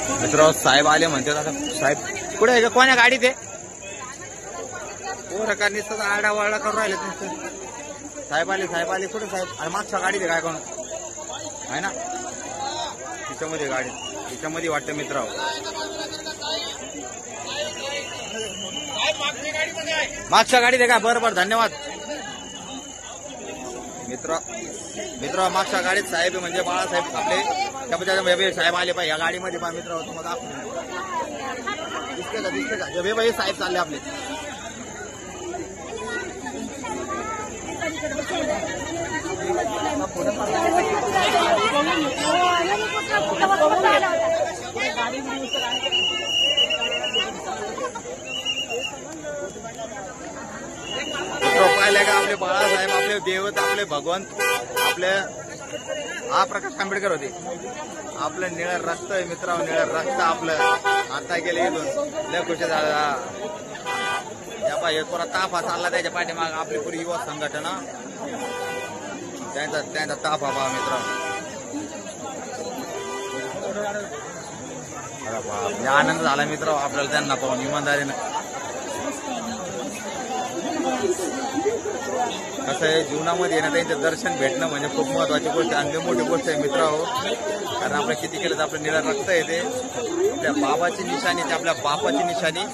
मित्र साहेब आले म्हणतात आता साहेब कुठे आहे का कोण्या गाडीत आहे हो रकार नुसतं आरडा वारडा करून राहिले नुसतं साहेब आले कुठे साहेब आणि मागच्या गाडीत आहे काय कोण आहे ना तिच्यामध्ये गाडी तिच्यामध्ये वाटतं मित्र मागच्या गाडीत आहे का बरोबर धन्यवाद मित्र मागच्या गाडीत साहेब म्हणजे बाळासाहेब आपले साहेब आले पाहिजे या गाडीमध्ये पहा मित्र तुम्हाला दिसते का जबे भाई साहेब चालले आपले पाहिलं का आपले बाळासाहेब आपले देवत आपले भगवंत आपले हा प्रकाश आंबेडकर होते आपलं निळं रक्त आहे मित्र निळं रक्त आपलं आता गेले इथून लय खुशी झाला पुरा ताफा चालला त्याच्या पाठीमाग आपली पुरी युवा संघटना त्यांचा ताफा पहा मित्र अरे बाप आनंद झाला मित्र आपल्याला त्यांना पाहून इमानदारीनं कसं आहे जीवनामध्ये ना त्यांचं दर्शन भेटणं म्हणजे खूप महत्वाची गोष्ट आणि मोठी गोष्ट आहे मित्र हो कारण आपण किती केलं तर आपलं निळं रक्त येते आपल्या बाबाची निशाणी ते आपल्या बापाची निशाणी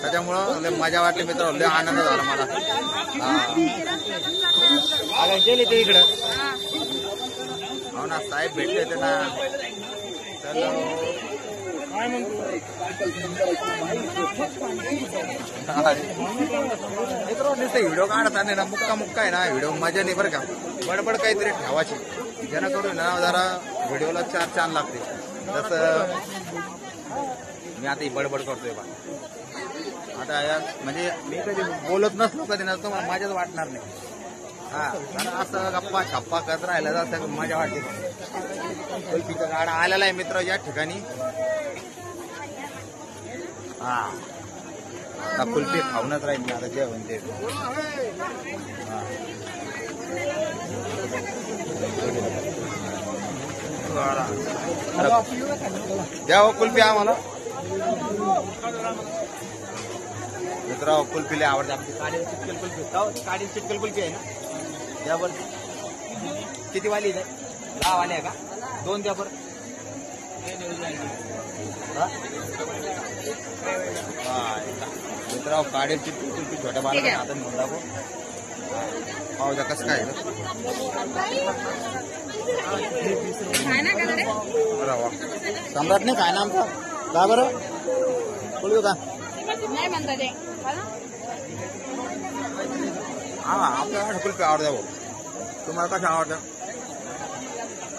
त्याच्यामुळं मजा वाटली मित्र लय आनंद झाला मला गेले ते इकडं हो ना साहेब भेटले ते ना चलो व्हिडिओ काढता नाही ना मुक्का आहे ना व्हिडिओ मजा नाही बरं का बडबड काहीतरी ठेवायची जेणेकरून ना जरा व्हिडिओला चार छान लागते जसं मी आता ही बडबड करतोय बा आता या म्हणजे मी कधी बोलत नसलो कधी नसतो मला मजाच वाटणार नाही हा कारण असं गप्पा छप्पा करत राहिला जातं मजा वाटते कुल्फीचा गाडा आलेला आहे मित्र या ठिकाणी हा आता कुल्फी खाऊनच राहील मी आता जेवण ते द्या हो कुल्फी आम्हाला मित्र कुल्फी लय आवडते आपली काडी चिटकेल कुल्फी काडी चिटकेल कुल्फी आहे ना त्यावर किती वाली आहे 10 वाली आहे का 2 द्या बरं मित्र काडी चिटकेल कुल्फी छोट्या बाळाला हातात घेऊन दाखव पाहू द्या कसं काय सम्राट नाही काय ना आमचा का बरं बोलू का नाही म्हणता ते हा आपल्याला कुल्फी आवडत्या भाऊ तुम्हाला कशा आवडत्या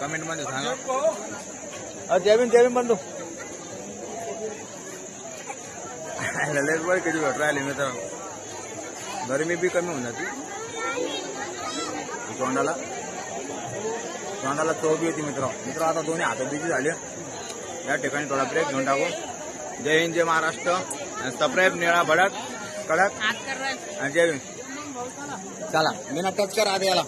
कमेंट मध्ये सांगा जेवीन बंधू लयच बरं कधी भेट राहिली मी तर गरमी बी कमी होऊन जाते तोंडाला चव बी होती मित्र आता दोन्ही हात बिजी झाले या ठिकाणी थोडा ब्रेक घेऊन टाकू जय हिंद जय महाराष्ट्र सबस्क्राईब निळा भडक कडक आणि जय हिंद चला मी ना टच कर आधी याला